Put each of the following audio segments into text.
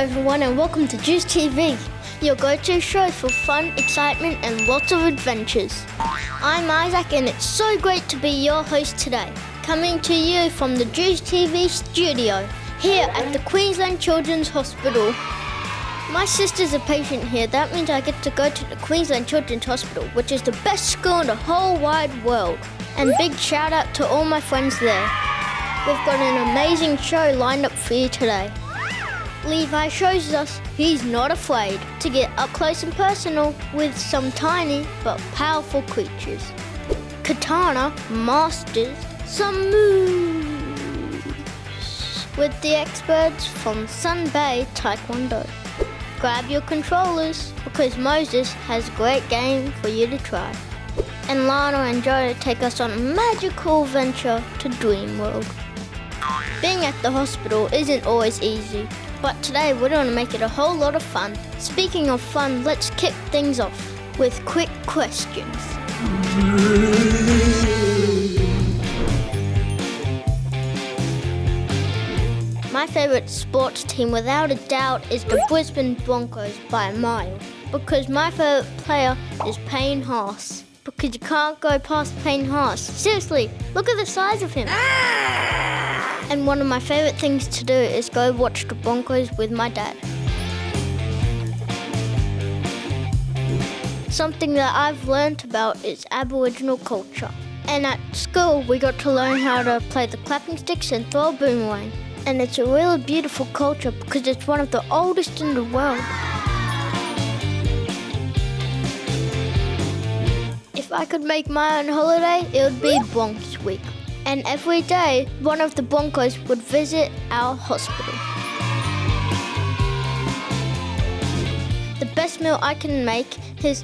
everyone and welcome to Juice TV, your go-to show for fun, excitement and lots of adventures. I'm Isaac and it's so great to be your host today, coming to you from the Juice TV studio, here at the Queensland Children's Hospital. My sister's a patient here, that means I get to go to the Queensland Children's Hospital, which is the best school in the whole wide world. And big shout out to all my friends there. We've got an amazing show lined up for you today. Levi shows us he's not afraid to get up close and personal with some tiny but powerful creatures. Kitana masters some moves with the experts from Sun Bae Taekwondo. Grab your controllers because Moses has a great game for you to try. And Lana and Joe take us on a magical adventure to Dream World. Being at the hospital isn't always easy, but today we're going to make it a whole lot of fun. Speaking of fun, let's kick things off with quick questions. My favourite sports team without a doubt is the Brisbane Broncos by a mile, because my favourite player is Payne Haas, because you can't go past Payne Haas. Seriously, look at the size of him. And one of my favourite things to do is go watch the Broncos with my dad. Something that I've learnt about is Aboriginal culture. And at school we got to learn how to play the clapping sticks and throw a boomerang. And it's a really beautiful culture because it's one of the oldest in the world. If I could make my own holiday, it would be Bronx Week. And every day, one of the Broncos would visit our hospital. The best meal I can make is,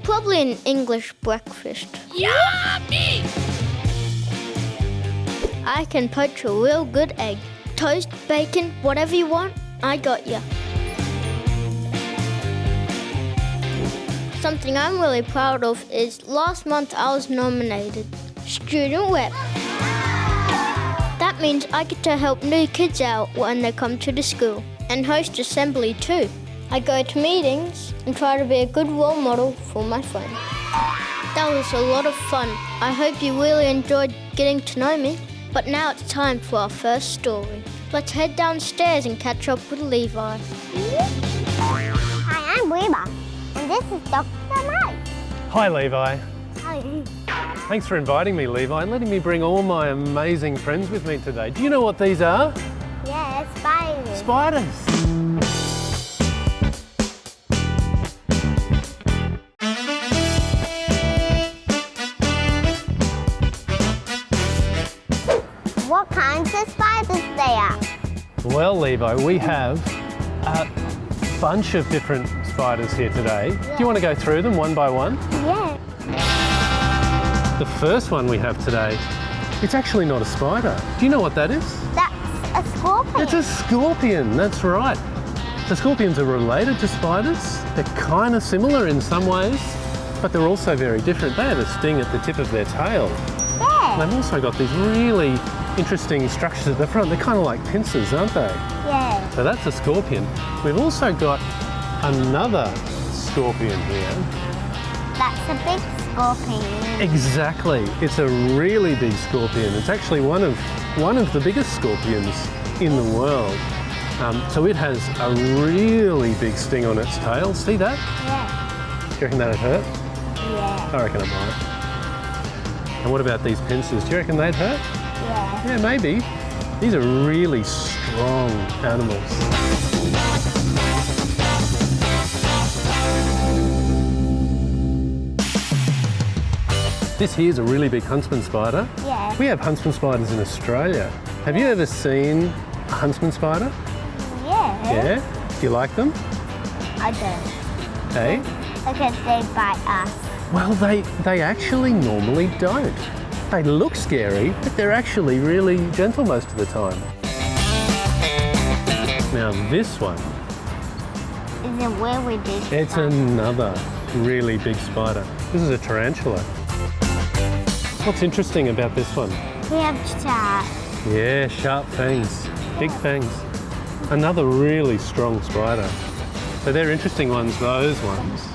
probably an English breakfast. Yummy! I can poach a real good egg. Toast, bacon, whatever you want, I got ya. Something I'm really proud of is last month I was nominated Student Rep. That means I get to help new kids out when they come to the school and host assembly too. I go to meetings and try to be a good role model for my friends. That was a lot of fun. I hope you really enjoyed getting to know me. But now it's time for our first story. Let's head downstairs and catch up with Levi. Hi, I'm Levi, and this is Dr. Mike. Hi, Levi. Hi. Thanks for inviting me, Levi, and letting me bring all my amazing friends with me today. Do you know what these are? Yeah, spiders. Spiders. What kinds of spiders they are? Well, Levi, we have a bunch of different spiders here today. Yeah. Do you want to go through them one by one? Yeah. The first one we have today, it's actually not a spider. Do you know what that is? That's a scorpion. It's a scorpion, that's right. The scorpions are related to spiders. They're kind of similar in some ways, but they're also very different. They have a sting at the tip of their tail. Yeah. And they've also got these really interesting structures at the front. They're kind of like pincers, aren't they? Yeah. So that's a scorpion. We've also got another scorpion here. That's a big scorpion. Exactly. It's a really big scorpion. It's actually one of the biggest scorpions in the world. So it has a really big sting on its tail. See that? Yeah. Do you reckon that'd hurt? Yeah. I reckon it might. And what about these pincers? Do you reckon they'd hurt? Yeah. Yeah, maybe. These are really strong animals. This here is a really big huntsman spider. Yeah. We have huntsman spiders in Australia. Have you ever seen a huntsman spider? Yeah. Yeah? Do you like them? I don't. Hey? Because they bite us. Well, they actually normally don't. They look scary, but they're actually really gentle most of the time. Now this one, Is it where we did? it's another really big spider. This is a tarantula. What's interesting about this one? We have sharks. Yeah, sharp fangs, big fangs. Another really strong spider. So they're interesting ones, those ones.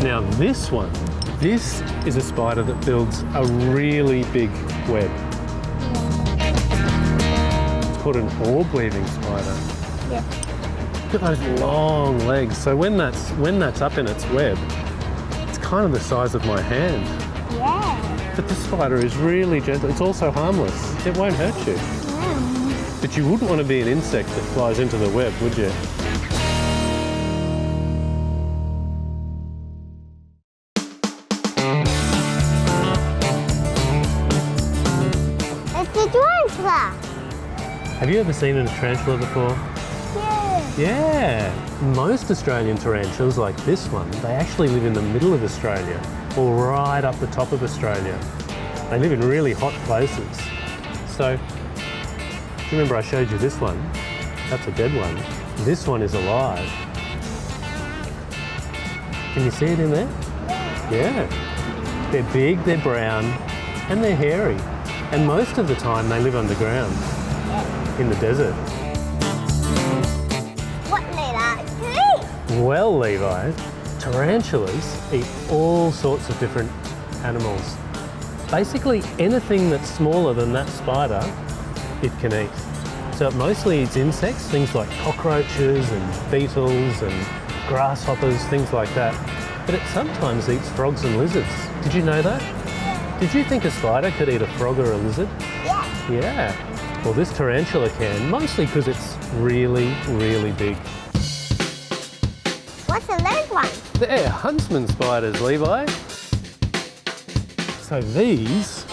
Now this one, this is a spider that builds a really big web. It's called an orb weaving spider. Yeah. Look at those long legs. So when that's up in its web, it's kind of the size of my hand. Yeah. But this spider is really gentle. It's also harmless. It won't hurt you. But you wouldn't want to be an insect that flies into the web, would you? It's a tarantula. Have you ever seen a tarantula before? Yeah. Yeah. Most Australian tarantulas, like this one, they actually live in the middle of Australia or right up the top of Australia. They live in really hot places. So, do you remember I showed you this one? That's a dead one. This one is alive. Can you see it in there? Yeah. They're big, they're brown, and they're hairy. And most of the time they live underground in the desert. What did I do? Well, Levi, tarantulas eat all sorts of different animals. Basically anything that's smaller than that spider, it can eat. So it mostly eats insects, things like cockroaches and beetles and grasshoppers, things like that. But it sometimes eats frogs and lizards. Did you know that? Did you think a spider could eat a frog or a lizard? Yeah. Yeah. Well, this tarantula can, mostly because it's really, really big. What's the third one? They're huntsman spiders, Levi. So these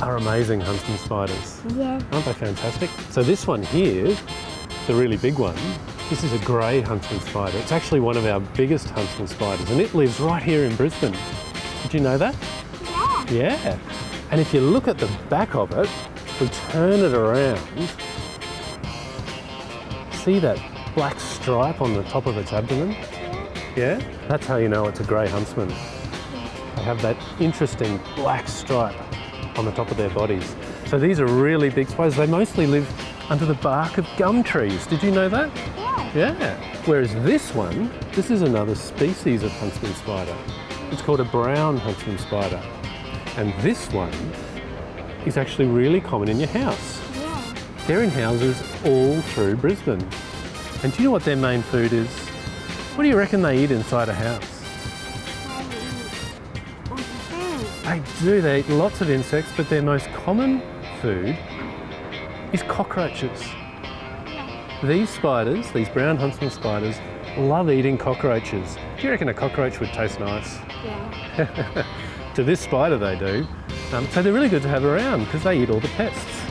are amazing huntsman spiders. Yeah. Aren't they fantastic? So this one here, the really big one, this is a grey huntsman spider. It's actually one of our biggest huntsman spiders and it lives right here in Brisbane. Did you know that? Yeah. Yeah. And if you look at the back of it, we turn it around, see that black stripe on the top of its abdomen? Yeah? That's how you know it's a grey huntsman. They have that interesting black stripe on the top of their bodies. So these are really big spiders. They mostly live under the bark of gum trees. Did you know that? Yeah. Yeah. Whereas this one, this is another species of huntsman spider. It's called a brown huntsman spider. And this one is actually really common in your house. Yeah. They're in houses all through Brisbane. And do you know what their main food is? What do you reckon they eat inside a house? They do, they eat lots of insects, but their most common food is cockroaches. These spiders, these brown huntsman spiders, love eating cockroaches. Do you reckon a cockroach would taste nice? Yeah. To this spider they do. So they're really good to have around because they eat all the pests.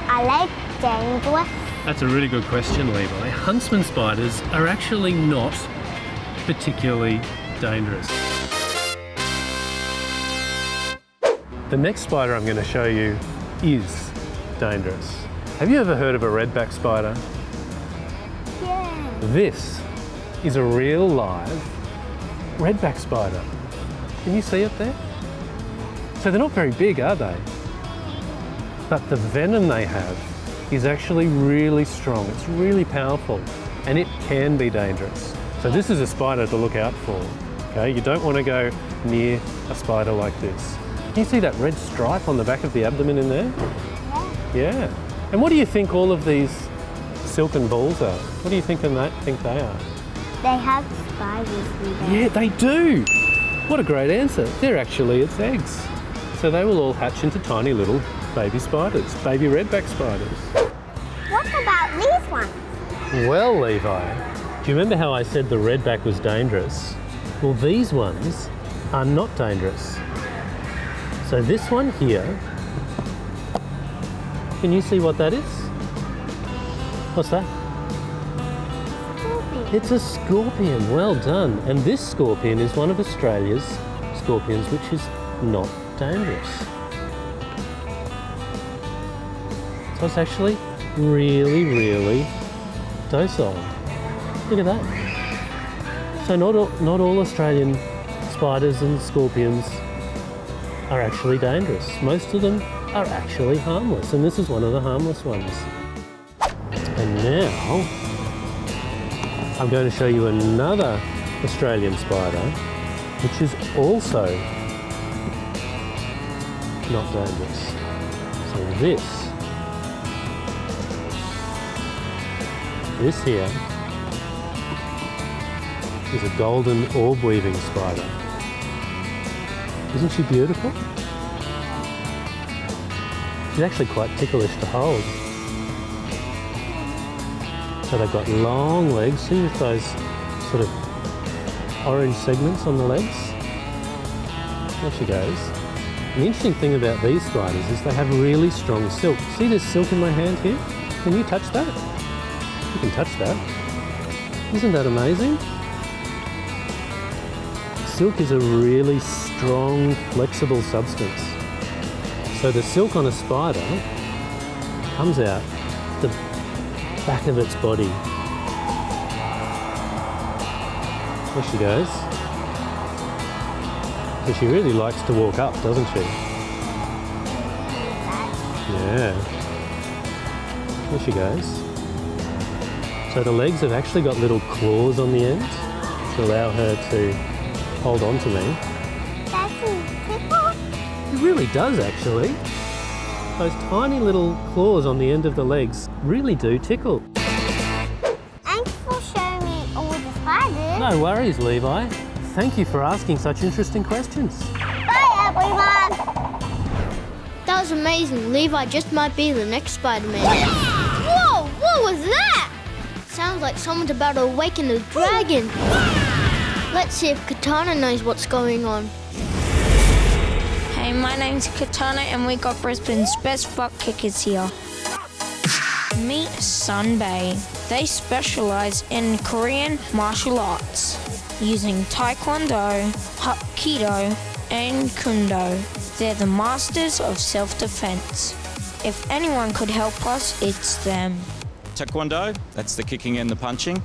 I like dangerous. That's a really good question, Levi. Huntsman spiders are actually not particularly dangerous. The next spider I'm going to show you is dangerous. Have you ever heard of a redback spider? Yeah. This is a real live redback spider. Can you see it there? So they're not very big, are they? But the venom they have is actually really strong. It's really powerful and it can be dangerous. So this is a spider to look out for. Okay, you don't want to go near a spider like this. Can you see that red stripe on the back of the abdomen in there? Yeah. Yeah. And what do you think all of these silken balls are? What do you think they are? They have spiders in them. Yeah, they do. What a great answer. They're actually its eggs. So they will all hatch into tiny little baby spiders, baby redback spiders. What about these ones? Well, Levi, do you remember how I said the redback was dangerous? Well, these ones are not dangerous. So this one here, can you see what that is? What's that? Scorpion. It's a scorpion, well done. And this scorpion is one of Australia's scorpions which is not dangerous. So it's actually really, really docile. Look at that. So not all Australian spiders and scorpions are actually dangerous. Most of them are actually harmless, and this is one of the harmless ones. Now, I'm going to show you another Australian spider, which is also not dangerous. So this here is a golden orb weaving spider. Isn't she beautiful? She's actually quite ticklish to hold. So they've got long legs, see with those sort of orange segments on the legs? There she goes. The interesting thing about these spiders is they have really strong silk. See this silk in my hand here? Can you touch that? You can touch that. Isn't that amazing? Silk is a really strong, flexible substance. So the silk on a spider comes out the back of its body. There she goes. So she really likes to walk up, doesn't she? Yeah. There she goes. So the legs have actually got little claws on the end to allow her to hold on to me. Does it tickle? It really does, actually. Those tiny little claws on the end of the legs really do tickle. Thanks for showing me all the spiders. No worries, Levi. Thank you for asking such interesting questions. Bye, everyone. That was amazing. Levi just might be the next Spider-Man. Whoa, what was that? Sounds like someone's about to awaken the dragon. Let's see if Kitana knows what's going on. Hey, my name's Kitana and we got Brisbane's best butt kickers here. Meet Sun Bae. They specialise in Korean martial arts using Taekwondo, Hapkido and Kundo. They're the masters of self-defense. If anyone could help us, it's them. Taekwondo, that's the kicking and the punching.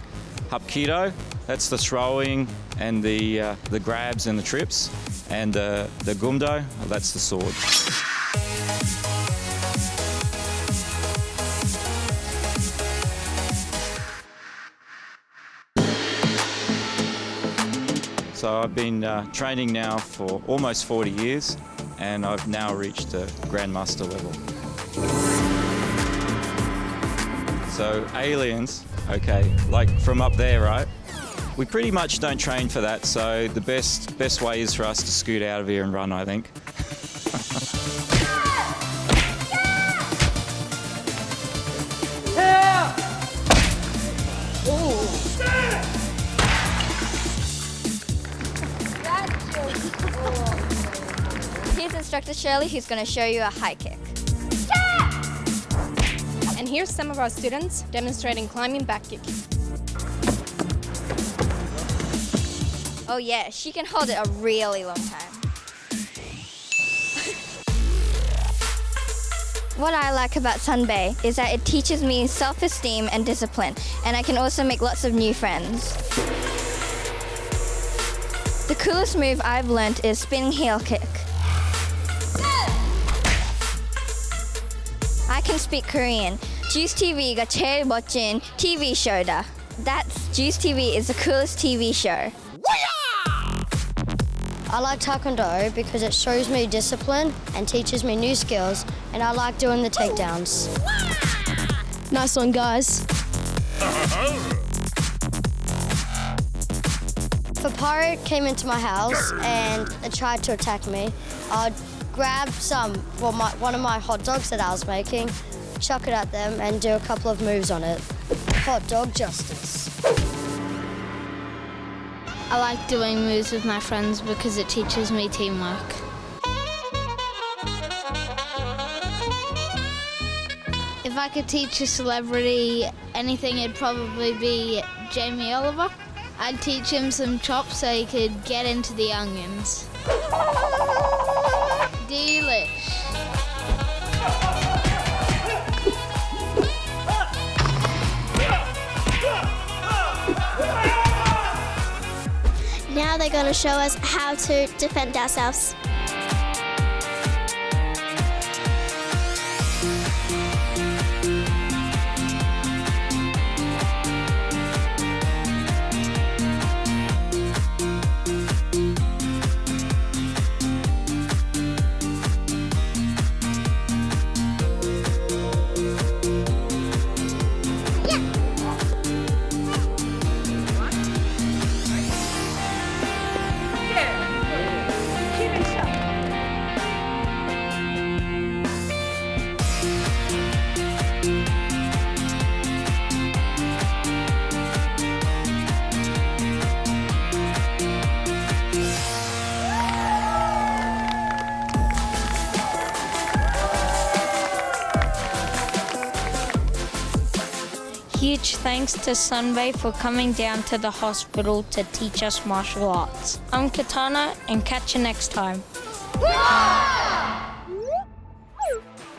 Hapkido, that's the throwing and the grabs and the trips. And the Gumdo, that's the sword. So I've been training now for almost 40 years, and I've now reached the Grandmaster level. So aliens, okay, like from up there, right? We pretty much don't train for that, so the best way is for us to scoot out of here and run, I think. Here's Instructor Shirley, who's going to show you a high kick. And here's some of our students demonstrating climbing back kick. Oh yeah, she can hold it a really long time. What I like about Sun Bae is that it teaches me self-esteem and discipline, and I can also make lots of new friends. The coolest move I've learned is spinning heel kick. I can speak Korean. Juice TV가 제일 멋진 TV show다. That's Juice TV is the coolest TV show. I like Taekwondo because it shows me discipline and teaches me new skills, and I like doing the takedowns. Nice one, guys. If a pirate came into my house and tried to attack me, I'd grab one of my hot dogs that I was making, chuck it at them, and do a couple of moves on it. Hot dog justice. I like doing moves with my friends because it teaches me teamwork. If I could teach a celebrity anything, it'd probably be Jamie Oliver. I'd teach him some chops so he could get into the onions. Delish. Now they're going to show us how to defend ourselves. Huge thanks to Sun Bae for coming down to the hospital to teach us martial arts. I'm Kitana, and catch you next time.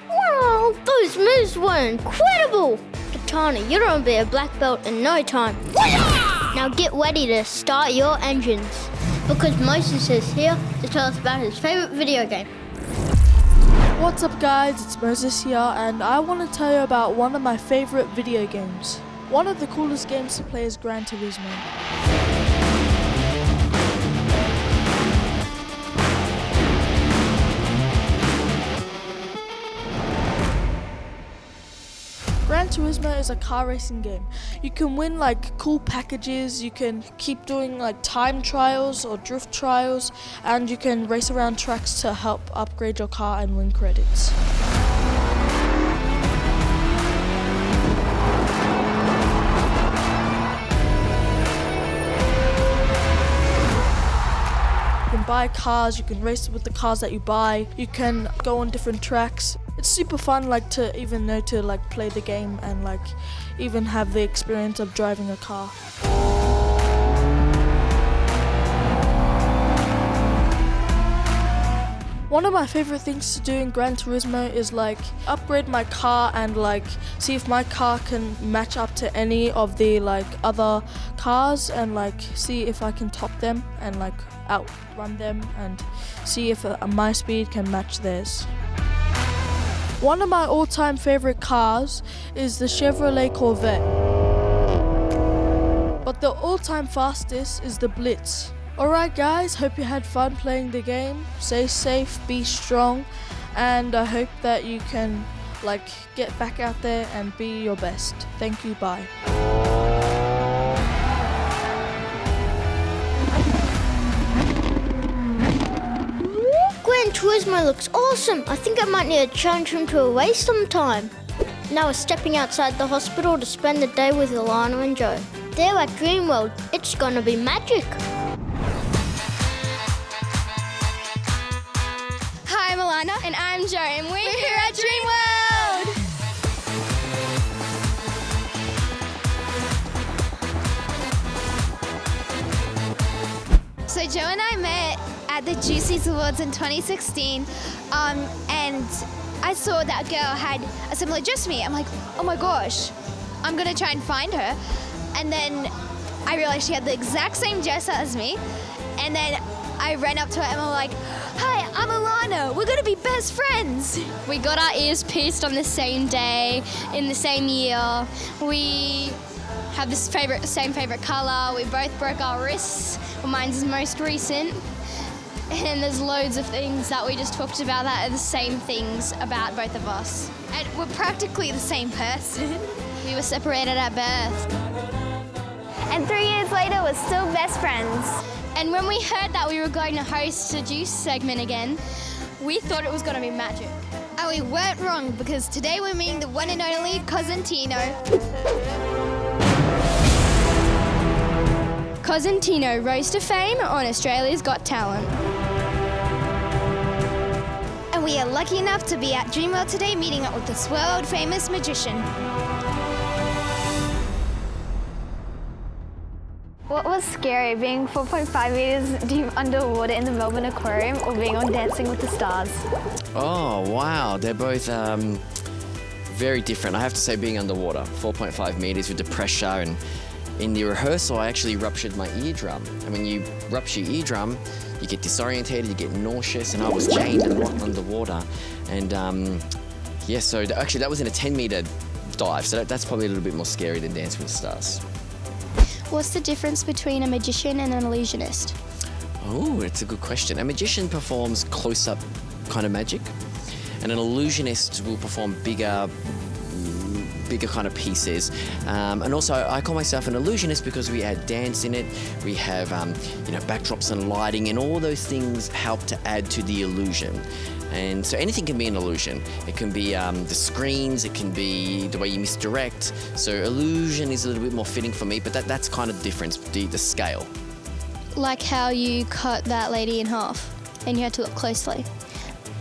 Wow, those moves were incredible! Kitana, you're gonna be a black belt in no time. Now get ready to start your engines, because Moses is here to tell us about his favourite video game. What's up guys, it's Moses here and I want to tell you about one of my favourite video games. One of the coolest games to play is Gran Turismo. Gran Turismo is a car racing game. You can win like cool packages, you can keep doing like time trials or drift trials, and you can race around tracks to help upgrade your car and win credits. You can buy cars, you can race with the cars that you buy, you can go on different tracks. It's super fun like to even know to like play the game and like even have the experience of driving a car. One of my favorite things to do in Gran Turismo is like upgrade my car and like see if my car can match up to any of the like other cars and like see if I can top them and like outrun them and see if my speed can match theirs. One of my all-time favorite cars is the Chevrolet Corvette. But the all-time fastest is the Blitz. Alright guys, hope you had fun playing the game. Stay safe, be strong, and I hope that you can like get back out there and be your best. Thank you, bye. Gran Turismo looks awesome. I think I might need to challenge him to a race sometime. Now we're stepping outside the hospital to spend the day with Alana and Joe. They're at Dreamworld. It's gonna be magic. Hi, I'm Alana. And I'm Joe, and we're here at Dreamworld! So Joe and I met at the Juicy's Awards in 2016, and I saw that girl had a similar dress to me. I'm like, oh my gosh, I'm gonna try and find her. And then I realized she had the exact same dress as me, and then I ran up to her and we're like, hi, I'm Alana, we're gonna be best friends. We got our ears pierced on the same day, in the same year. We have this same favorite color. We both broke our wrists. Well, mine's most recent. And there's loads of things that we just talked about that are the same things about both of us. And we're practically the same person. We were separated at birth. And 3 years later, we're still best friends. And when we heard that we were going to host a Juice segment again, we thought it was going to be magic. And we weren't wrong, because today we're meeting the one and only Cousin Tino. Cousin Tino rose to fame on Australia's Got Talent. And we are lucky enough to be at Dreamworld today meeting up with this world-famous magician. What was scary, being 4.5 meters deep underwater in the Melbourne Aquarium or being on Dancing with the Stars? Oh, wow. They're both very different. I have to say, being underwater, 4.5 meters with the pressure, and in the rehearsal, I actually ruptured my eardrum. And when you rupture your eardrum, you get disorientated, you get nauseous, and I was chained and locked underwater. And yeah, so actually that was in a 10-meter dive, so that's probably a little bit more scary than Dancing with the Stars. What's the difference between a magician and an illusionist? Oh, it's a good question. A magician performs close-up kind of magic, and an illusionist will perform bigger kind of pieces. And also, I call myself an illusionist because we add dance in it. We have, backdrops and lighting, and all those things help to add to the illusion. And so anything can be an illusion. It can be the screens, it can be the way you misdirect. So illusion is a little bit more fitting for me, but that's kind of the difference, the scale. Like how you cut that lady in half and you had to look closely.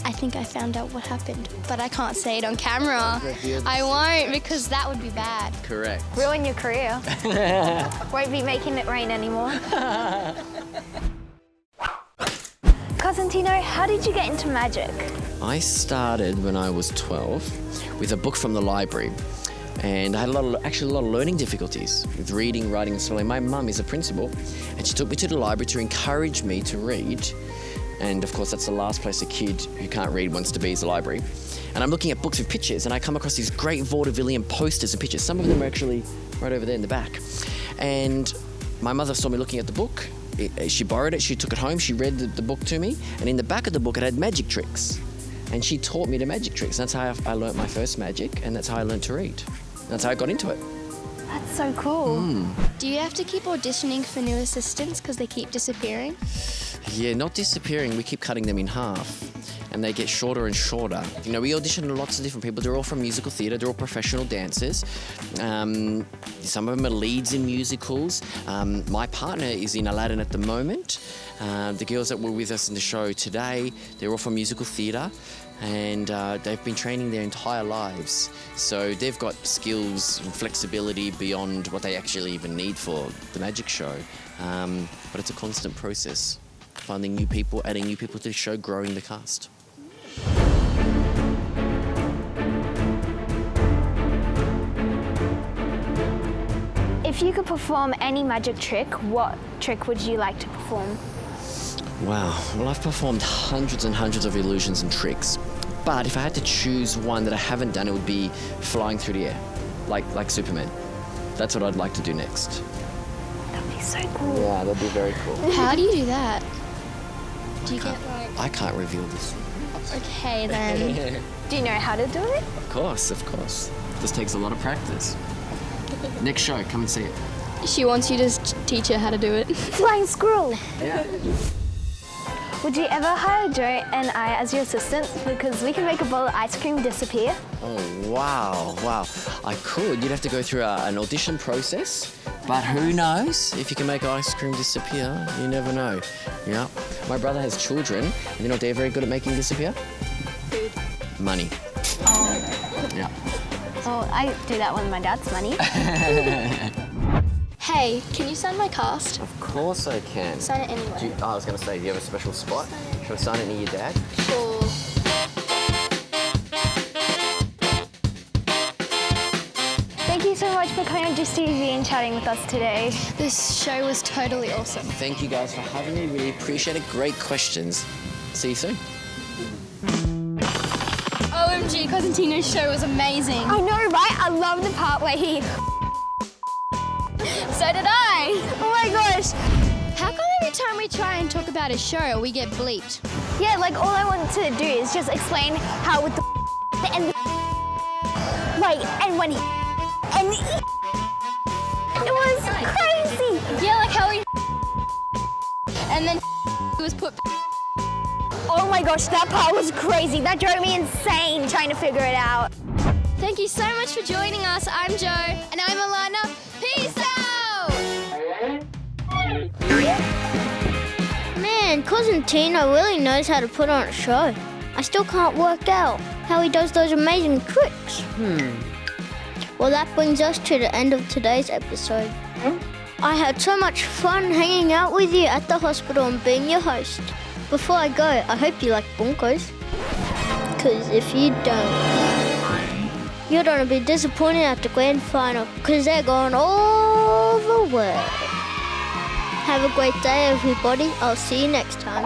I think I found out what happened, but I can't say it on camera. I won't because that would be bad. Correct. Ruin your career. Won't be making it rain anymore. Cousin Tino, how did you get into magic? I started when I was 12 with a book from the library. And I had a lot of learning difficulties with reading, writing, and spelling. My mum is a principal, and she took me to the library to encourage me to read. And of course, that's the last place a kid who can't read wants to be, is the library. And I'm looking at books with pictures, and I come across these great vaudevillian posters and pictures. Some of them are actually right over there in the back. And my mother saw me looking at the book. She borrowed it, she took it home, she read the book to me, and in the back of the book it had magic tricks. And she taught me the magic tricks. That's how I learnt my first magic, and that's how I learnt to read. That's how I got into it. That's so cool. Do you have to keep auditioning for new assistants because they keep disappearing? Yeah, not disappearing, we keep cutting them in half. And they get shorter and shorter. You know, we audition lots of different people. They're all from musical theatre. They're all professional dancers. Some of them are leads in musicals. My partner is in Aladdin at the moment. The girls that were with us in the show today, they're all from musical theatre. And they've been training their entire lives. So they've got skills and flexibility beyond what they actually even need for the magic show. But it's a constant process. Finding new people, adding new people to the show, growing the cast. If you could perform any magic trick, what trick would you like to perform? Wow, well, I've performed hundreds and hundreds of illusions and tricks. But if I had to choose one that I haven't done, it would be flying through the air, like Superman. That's what I'd like to do next. That'd be so cool. Yeah, that'd be very cool. How do you do that? Do you get like... I can't reveal this. Okay then. Do you know how to do it? Of course. This takes a lot of practice. Next show, come and see it. She wants you to teach her how to do it. Flying squirrel. Yeah. Would you ever hire Joe and I as your assistants? Because we can make a bowl of ice cream disappear. Oh, wow. I could. You'd have to go through an audition process. But who knows if you can make ice cream disappear? You never know. Yeah. My brother has children, and you know what they're very good at making disappear? Food. Money. Oh. Yeah. Oh, I do that with my dad's money. Hey, can you sign my cast? Of course I can. Sign it anyway. I was going to say, do you have a special spot? Should I sign it near your dad? Sure. Thank you so much for coming on Just TV and chatting with us today. This show was totally awesome. Thank you guys for having me. Really appreciate it. Great questions. See you soon. OMG, Cousin Tino's show was amazing. I know, right? I love the part where he... So did I. Oh my gosh. How come every time we try and talk about a show, we get bleeped? Yeah, like all I want to do is just explain how with the and the like, and when he and the it was crazy. Yeah, like how he and then was put. Oh my gosh, that part was crazy. That drove me insane trying to figure it out. Thank you so much for joining us. I'm Joe. And I'm Alana. Peace out! Man, Cousin Tino really knows how to put on a show. I still can't work out how he does those amazing tricks. Well, that brings us to the end of today's episode. I had so much fun hanging out with you at the hospital and being your host. Before I go, I hope you like Broncos. Because if you don't, you're going to be disappointed at the grand final because they're going all the way. Have a great day, everybody. I'll see you next time.